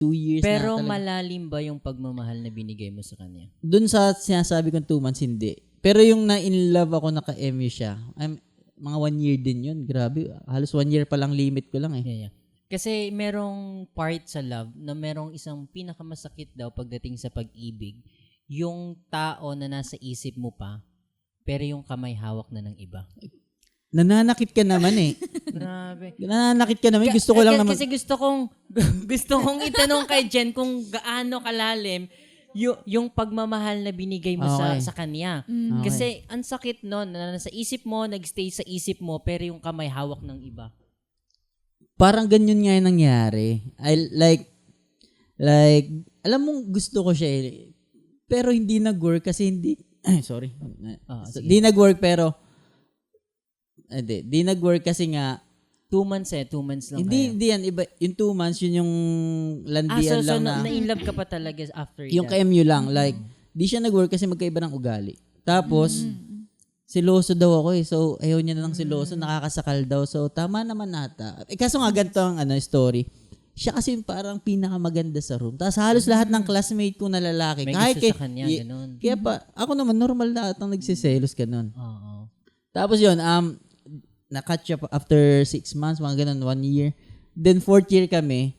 2 years Pero na talaga. malalim ba yung pagmamahal na binigay mo sa kanya? Doon sa sinasabi kong 2 months, hindi. Pero yung na-in love ako, naka-MU siya, mga 1 year din yun. Grabe. Halos 1 year pa lang limit ko lang eh. Yeah. Kasi merong part sa love na merong isang pinakamasakit daw pagdating sa pag-ibig. Yung tao na nasa isip mo pa, pero yung kamay hawak na ng iba. Nananakit ka naman eh. Grabe. Nananakit ka naman. Gusto ko lang naman. Kasi gusto kong itanong kay Jen kung gaano kalalim yung pagmamahal na binigay mo sa kanya. Okay. Kasi ang sakit nun, na nasa isip mo, nagstay sa isip mo, pero yung kamay hawak ng iba. Parang ganyan nga yung nangyari. Like, alam mong gusto ko siya eh. Pero hindi nag-work kasi hindi, sorry. Hindi nag-work pero, hindi nag-work kasi nga, 2 months 2 months lang hindi yan, iba, yung 2 months, yun yung landian so lang na, na-inlove ka pa talaga after yung that? KMU lang, like, di siya nag-work kasi magkaiba ng ugali. Tapos, siloso daw ako eh. So, ayaw niya na lang siloso, nakakasakal daw. So, tama naman nata. Kaso nga ganito ang story. Siya kasi parang pinakamaganda sa room. Tapos halos lahat ng classmate ko na lalaki. May kahit gusto sa kanya, ganun. Kaya pa, ako naman, normal na atang nagsiselos ganun. Oo. Tapos yun, na-catch up after 6 months, mga ganun, 1 year. Then 4th year kami.